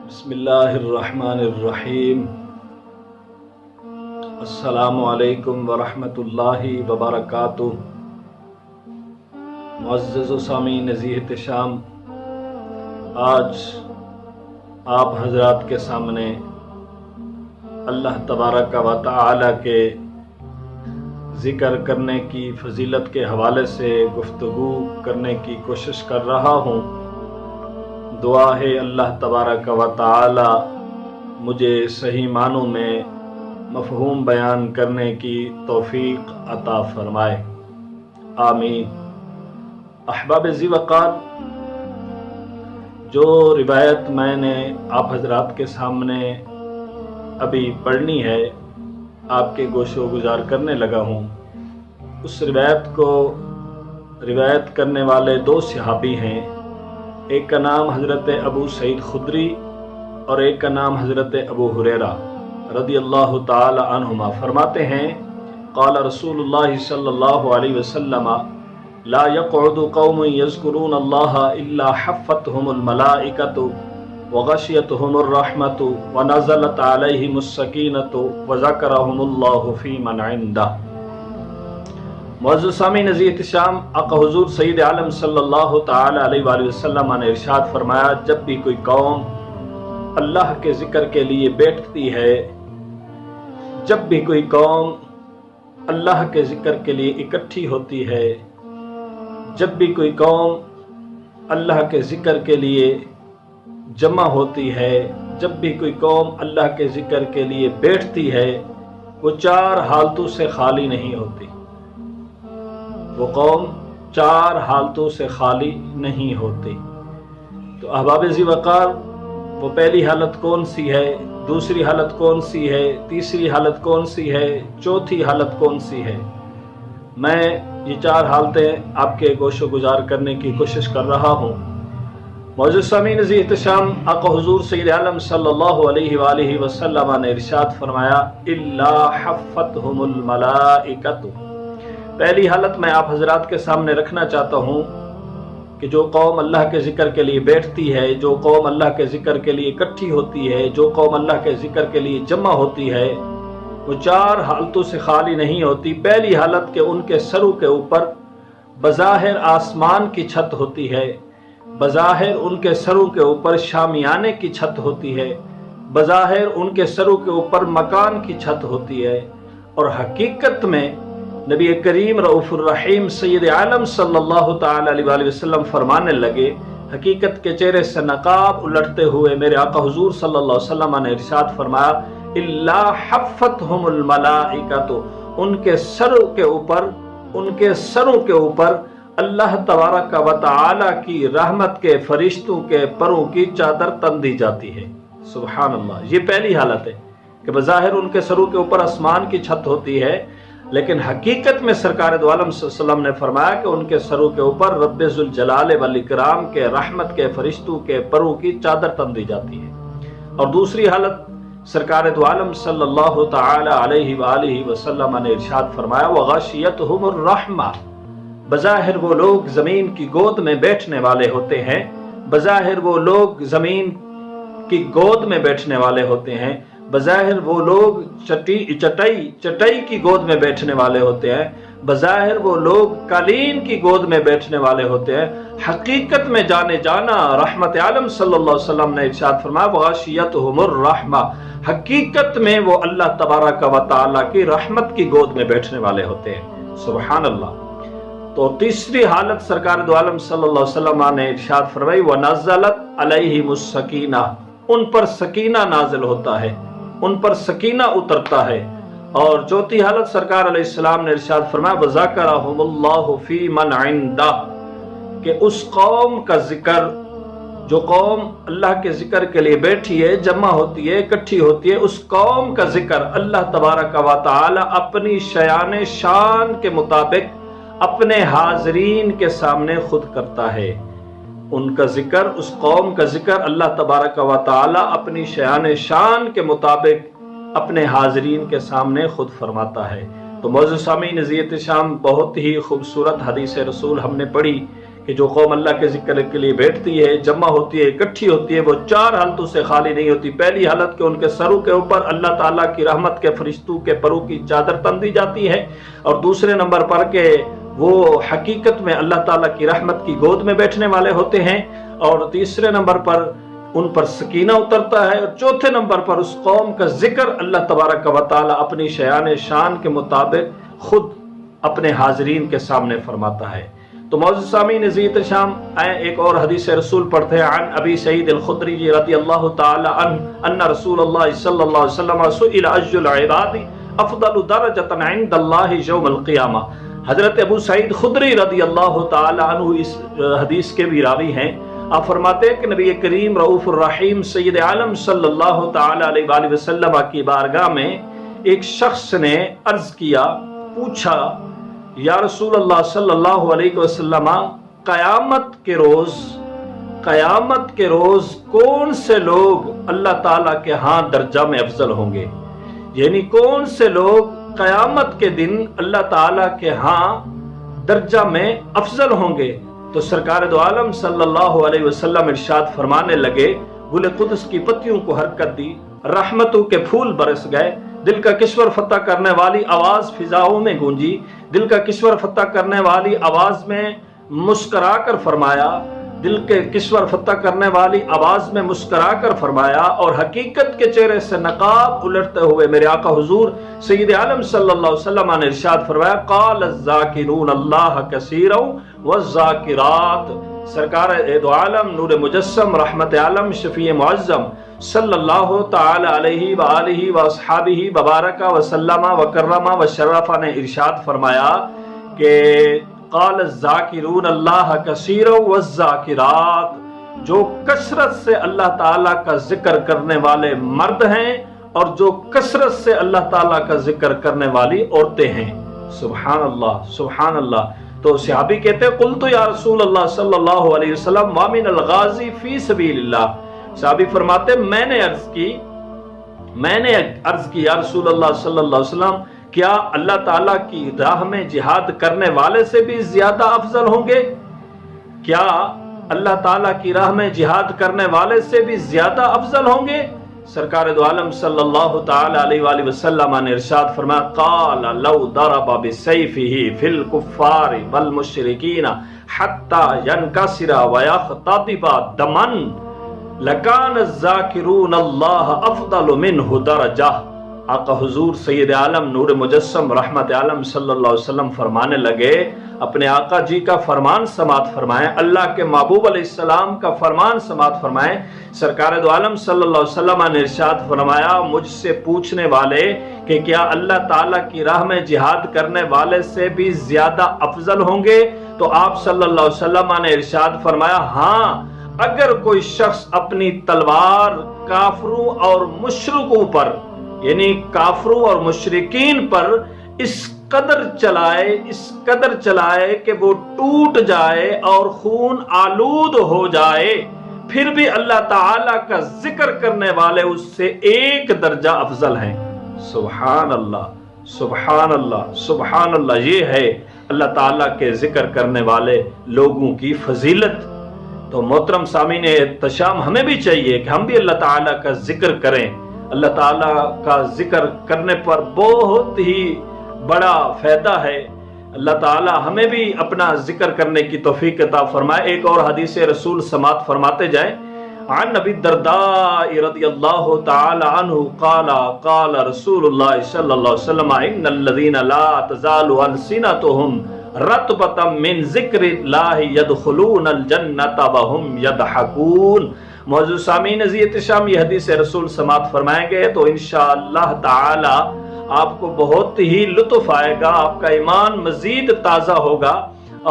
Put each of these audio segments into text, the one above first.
بسم اللہ الرحمن الرحیم۔ السلام علیکم ورحمۃ اللہ وبرکاتہ۔ معزز و سامعین عزیز احتشام، آج آپ حضرات کے سامنے اللہ تبارک و تعالی کے ذکر کرنے کی فضیلت کے حوالے سے گفتگو کرنے کی کوشش کر رہا ہوں۔ دعا ہے اللہ تبارک و تعالی مجھے صحیح معنوں میں مفہوم بیان کرنے کی توفیق عطا فرمائے، آمین۔ احباب ذی وقار، جو روایت میں نے آپ حضرات کے سامنے ابھی پڑھنی ہے، آپ کے گوش و گزار کرنے لگا ہوں، اس روایت کو روایت کرنے والے دو صحابی ہیں۔ ایک کا نام حضرت ابو سعید خدری اور ایک کا نام حضرت ابو ہریرہ رضی اللہ تعالی عنہما۔ فرماتے ہیں، قال رسول اللہ صلی اللہ علیہ وسلم لا يقعد قوم يذكرون الله الا حفتهم الملائکۃ وغشیتهم الرحمۃ ونزلت علیہم السکینۃ وذکرهم اللہ فی من عنده۔ معزز سامعین عزیز احتشام، آقا حضور سید عالم صلی اللہ تعالی علیہ وآلہ وسلم نے ارشاد فرمایا، جب بھی کوئی قوم اللہ کے ذکر کے لیے بیٹھتی ہے، جب بھی کوئی قوم اللہ کے ذکر کے لیے اکٹھی ہوتی ہے، جب بھی کوئی قوم اللہ کے ذکر کے لیے جمع ہوتی ہے، جب بھی کوئی قوم اللہ کے ذکر کے لیے بیٹھتی ہے، وہ چار حالتوں سے خالی نہیں ہوتی۔ وہ قوم چار حالتوں سے خالی نہیں ہوتی۔ تو احباب ذی وقار، وہ پہلی حالت کون سی ہے، دوسری حالت کون سی ہے، تیسری حالت کون سی ہے، چوتھی حالت کون سی ہے؟ میں یہ چار حالتیں آپ کے گوش و گزار کرنے کی کوشش کر رہا ہوں۔ معزز سامعین عزیز احتشام، آقا حضور سید عالم صلی اللہ علیہ وآلہ وسلم نے ارشاد فرمایا، الا حفتہم الملائکۃ۔ پہلی حالت میں آپ حضرات کے سامنے رکھنا چاہتا ہوں کہ جو قوم اللہ کے ذکر کے لیے بیٹھتی ہے، جو قوم اللہ کے ذکر کے لیے اکٹھی ہوتی ہے، جو قوم اللہ کے ذکر کے لیے جمع ہوتی ہے، وہ چار حالتوں سے خالی نہیں ہوتی۔ پہلی حالت کہ ان کے سروں کے اوپر بظاہر آسمان کی چھت ہوتی ہے، بظاہر ان کے سروں کے اوپر شامیانے کی چھت ہوتی ہے، بظاہر ان کے سروں کے اوپر مکان کی چھت ہوتی ہے، اور حقیقت میں نبی کریم رؤوف الرحیم سید عالم صلی اللہ تعالی علیہ وآلہ وسلم فرمانے لگے، حقیقت کے چہرے سے نقاب الٹتے ہوئے میرے آقا حضور صلی اللہ علیہ وسلم نے ارشاد فرمایا، الا حفتہم الملائکۃ۔ ان کے سروں کے اوپر اللہ تبارک و تعالی کی رحمت کے فرشتوں کے پروں کی چادر تن دی جاتی ہے۔ سبحان اللہ۔ یہ پہلی حالت ہے کہ بظاہر ان کے سروں کے اوپر آسمان کی چھت ہوتی ہے، لیکن حقیقت میں سرکار دو عالم صلی اللہ علیہ وسلم نے فرمایا کہ ان کے سروں کے اوپر رب ذوالجلال والاکرام کے رحمت کے فرشتوں کے پروں کی چادر تن دی جاتی ہے۔ اور دوسری حالت سرکار دو عالم صلی اللہ تعالی علیہ وآلہ وسلم نے ارشاد فرمایا، وغاشیتہم الرحمہ۔ بظاہر وہ لوگ زمین کی گود میں بیٹھنے والے ہوتے ہیں، بظاہر وہ لوگ زمین کی گود میں بیٹھنے والے ہوتے ہیں، بظاہر وہ لوگ چٹائی کی گود میں بیٹھنے والے ہوتے ہیں، بظاہر وہ لوگ قالین کی گود میں بیٹھنے والے ہوتے ہیں، حقیقت میں جانے جانا رحمت عالم صلی اللہ علیہ وسلم نے ارشاد فرمایا، وغاشیتہم الرحمہ، حقیقت میں وہ اللہ تبارک و تعالی کی رحمت کی گود میں بیٹھنے والے ہوتے ہیں۔ سبحان اللہ۔ تو تیسری حالت سرکار دو عالم صلی اللہ علیہ وسلم نے ارشاد فرمائی، وَنَزَّلَتْ عَلَيْهِمُ السَّكِينَةُ، ان پر سکینہ نازل ہوتا ہے، ان پر سکینہ اترتا ہے۔ اور چوتھی حالت سرکار علیہ السلام نے ارشاد فرمایا، وَذَكَرَهُمُ اللَّهُ فِي مَنْ عِنْدَهُ، کہ اس قوم کا ذکر، جو قوم اللہ کے ذکر کے لیے بیٹھی ہے، جمع ہوتی ہے، اکٹھی ہوتی ہے، اس قوم کا ذکر اللہ تبارک و تعالی اپنی شیان شان کے مطابق اپنے حاضرین کے سامنے خود کرتا ہے۔ ان کا ذکر، اس قوم کا ذکر اللہ تبارک و تعالی اپنی شیان شان کے مطابق اپنے حاضرین کے سامنے خود فرماتا ہے۔ تو معزز سامعین عزیز احتشام، بہت ہی خوبصورت حدیث رسول ہم نے پڑھی کہ جو قوم اللہ کے ذکر کے لیے بیٹھتی ہے، جمع ہوتی ہے، اکٹھی ہوتی ہے، وہ 4 حالتوں سے خالی نہیں ہوتی۔ پہلی حالت کہ ان کے سروں کے اوپر اللہ تعالیٰ کی رحمت کے فرشتوں کے پروں کی چادر تن دی جاتی ہے، اور دوسرے نمبر پر کہ وہ حقیقت میں اللہ تعالیٰ کی رحمت کی گود میں بیٹھنے والے ہوتے ہیں، اور تیسرے نمبر پر ان پر سکینہ اترتا ہے، اور چوتھے نمبر پر اس قوم کا ذکر اللہ تبارک و تعالیٰ اپنی شیان شان کے مطابق خود اپنے حاضرین کے سامنے فرماتا ہے۔ تو معزز سامعین عزیز شام، ایک اور حدیث رسول پڑھتے ہیں۔ عن ابی سعید الخدری رضی اللہ تعالی عنہ ان رسول اللہ صلی اللہ علیہ وسلم سئل ای العباد افضل درجۃ عند اللہ یوم القیامہ۔ حضرت ابو سعید خدری رضی اللہ تعالی عنہ اس حدیث کے بھی راوی ہیں۔ آپ فرماتے ہیں کہ نبی کریم رؤوف الرحیم سید عالم صلی اللہ تعالی علیہ وآلہ وسلم کی بارگاہ میں ایک شخص نے عرض کیا، پوچھا، یا رسول اللہ صلی اللہ علیہ وسلم، قیامت کے روز کون سے لوگ اللہ تعالیٰ کے ہاں درجہ میں افضل ہوں گے؟ یعنی کون سے لوگ قیامت کے دن اللہ تعالیٰ کے ہاں درجہ میں افضل ہوں گے؟ تو سرکار دو عالم صلی اللہ علیہ وسلم ارشاد فرمانے لگے، گل قدس کی پتیوں کو حرکت دی، رحمتوں کے پھول برس گئے، دل کا کشور فتح کرنے والی آواز فضاؤں میں گونجی، دل کا کشور فتح کرنے والی آواز میں مسکرا کر فرمایا، دل کے کشور فتح کرنے والی آواز میں مسکرا کر فرمایا، اور حقیقت کے چہرے سے نقاب الٹتے ہوئے میرے آقا حضور سید عالم صلی اللہ علیہ وسلم نے ارشاد فرمایا، قال الذاکرون اللہ کثیرا والذاکرات۔ سرکار دو عالم نور مجسم رحمت عالم شفیع معظم صلی اللہ تعالی علیہ وآلہ واصحابہ وبارک وسلم وکرم وشرف نے ارشاد فرمایا کہ قال الذاکرون اللہ کثیرا والذاکرات، جو کثرت سے اللہ تعالیٰ کا ذکر کرنے والے مرد ہیں اور جو کثرت سے اللہ تعالیٰ کا ذکر کرنے والی عورتیں ہیں۔ سبحان اللہ، سبحان اللہ۔ تو صحابی کہتے ہیں، قلت یا رسول اللہ صلی اللہ علیہ وسلم وامن الغازی فی سبیل اللہ۔ صحابی فرماتے میں نے عرض کی یا رسول اللہ صلی اللہ علیہ وسلم، کیا اللہ تعالیٰ کی راہ میں جہاد کرنے والے سے بھی زیادہ افضل ہوں گے؟ کیا اللہ تعالیٰ کی راہ میں جہاد کرنے والے سے بھی زیادہ افضل ہوں گے؟ سرکار دو عالم صلی اللہ تعالی علیہ وآلہ وسلم نے ارشاد فرمایا، قال لو ضرب بسیفہ فی الکفار والمشرکین حتی ینکسر ویختطف دما لکان الذاکرون اللہ افضل منہ درجہ۔ آقا حضور سید عالم نور مجسم رحمت عالم صلی اللہ علیہ وسلم فرمانے لگے، اپنے آقا جی کا فرمان سماعت فرمائیں، اللہ کے محبوب علیہ السلام کا فرمان سماعت فرمائیں۔ سرکار دو عالم صلی اللہ علیہ وسلم نے ارشاد فرمایا، مجھ سے پوچھنے والے کہ کیا اللہ تعالیٰ کی راہ میں جہاد کرنے والے سے بھی زیادہ افضل ہوں گے؟ تو آپ صلی اللہ علیہ وسلم نے ارشاد فرمایا، ہاں، اگر کوئی شخص اپنی تلوار کافروں اور مشرکوں پر، یعنی کافروں اور مشرکین پر اس قدر چلائے کہ وہ ٹوٹ جائے اور خون آلود ہو جائے، پھر بھی اللہ تعالیٰ کا ذکر کرنے والے اس سے ایک درجہ افضل ہیں۔ سبحان اللہ، سبحان اللہ، سبحان اللہ۔ یہ ہے اللہ تعالیٰ کے ذکر کرنے والے لوگوں کی فضیلت۔ تو محترم سامعین احتشام، ہمیں بھی چاہیے کہ ہم بھی اللہ تعالیٰ کا ذکر کریں۔ اللہ تعالیٰ کا ذکر کرنے پر بہت ہی بڑا فائدہ ہے۔ اللہ تعالیٰ ہمیں بھی اپنا ذکر کرنے کی توفیق عطا فرمائے۔ ایک اور حدیث رسول سماعت فرماتے جائیں۔ عن ابی الدرداء رضی اللہ تعالی عنہ قال قال رسول اللہ صلی اللہ علیہ وسلم، ان الذین لا تزال السنتهم رطبۃ من ذکر اللہ يدخلون الجنۃ وهم يضحکون۔ معزز سامعین عزیز شام، یہ حدیث رسول سماعت فرمائیں گے تو انشاءاللہ تعالی آپ کو بہت ہی لطف آئے گا، آپ کا ایمان مزید تازہ ہوگا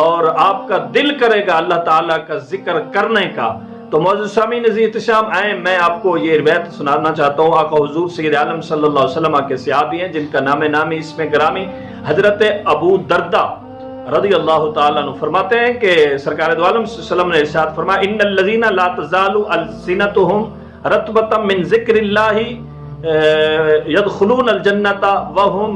اور آپ کا دل کرے گا اللہ تعالیٰ کا ذکر کرنے کا۔ تو معزز سامعین عزیز شام، میں آپ کو یہ روایت سنانا چاہتا ہوں۔ آقا حضور سید عالم صلی اللہ علیہ وسلم کے صحابی ہیں جن کا نام نامی اس میں گرامی حضرت ابو درداء رضی اللہ تعالیٰ عنہ فرماتے ہیں کہ سرکار دو عالم صلی اللہ علیہ وسلم نے ارشاد فرمایا، ان الذین لا تزال السنتهم رطبۃ من ذکر اللہ يدخلون الجنۃ وهم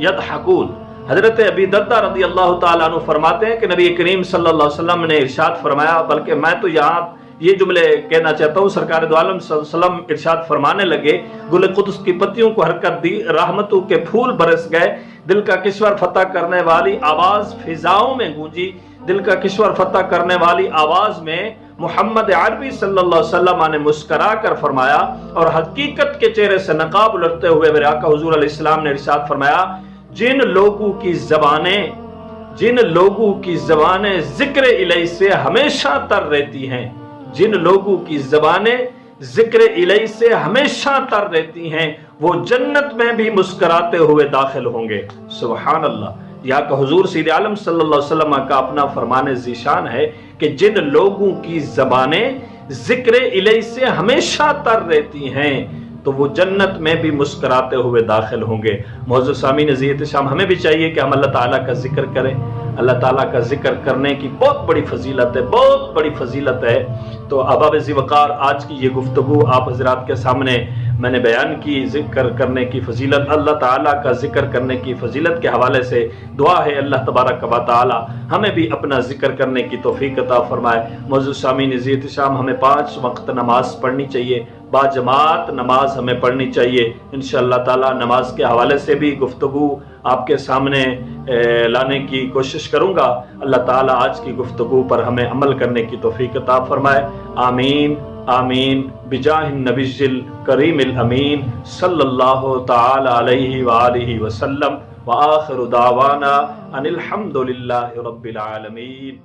يضحکون۔ حضرت ابی دردہ رضی اللہ تعالیٰ عنہ فرماتے ہیں کہ نبی کریم صلی اللہ علیہ وسلم نے ارشاد فرمایا، بلکہ میں تو یہاں یہ جملے کہنا چاہتا ہوں، سرکار دو عالم صلی اللہ علیہ وسلم ارشاد فرمانے لگے، گل قدس کی پتیوں کو حرکت دی، رحمتوں کے پھول برس گئے، دل کا کشور فتح کرنے والی آواز فضاؤں میں گونجی، دل کا کشور فتح کرنے والی آواز میں محمد عربی صلی اللہ علیہ وسلم نے مسکرا کر فرمایا، اور حقیقت کے چہرے سے نقاب الٹتے ہوئے میرے آقا حضور علیہ السلام نے ارشاد فرمایا، جن لوگوں کی زبانیں ذکر الہی سے ہمیشہ تر رہتی ہیں، جن لوگوں کی زبانیں ذکر الہی سے ہمیشہ تر رہتی ہیں، وہ جنت میں بھی مسکراتے ہوئے داخل ہوں گے۔ سبحان اللہ۔ یا کہ حضور سید عالم صلی اللہ علیہ وسلم کا اپنا فرمان ذیشان ہے کہ جن لوگوں کی زبانیں ذکر الہی سے ہمیشہ تر رہتی ہیں تو وہ جنت میں بھی مسکراتے ہوئے داخل ہوں گے۔ معزز سامعین عزیز احتشام، ہمیں بھی چاہیے کہ ہم اللہ تعالیٰ کا ذکر کریں۔ اللہ تعالیٰ کا ذکر کرنے کی بہت بڑی فضیلت ہے، بہت بڑی فضیلت ہے۔ تو احباب ذی وقار، آج کی یہ گفتگو آپ حضرات کے سامنے میں نے بیان کی، ذکر کرنے کی فضیلت، اللہ تعالیٰ کا ذکر کرنے کی فضیلت کے حوالے سے دعا ہے اللہ تبارک و تعالی ہمیں بھی اپنا ذکر کرنے کی توفیق عطا فرمائے۔ معزز سامعین عزیز احتشام، ہمیں 5 وقت نماز پڑھنی چاہیے، با جماعت نماز ہمیں پڑھنی چاہیے۔ انشاءاللہ تعالی نماز کے حوالے سے بھی گفتگو آپ کے سامنے لانے کی کوشش کروں گا۔ اللہ تعالیٰ آج کی گفتگو پر ہمیں عمل کرنے کی توفیق عطا فرمائے۔ آمین آمین بجاہ النبی الکریم الامین صلی اللہ تعالی علیہ وآلہ وسلم، وآخر دعوانا ان الحمد للہ رب العالمین۔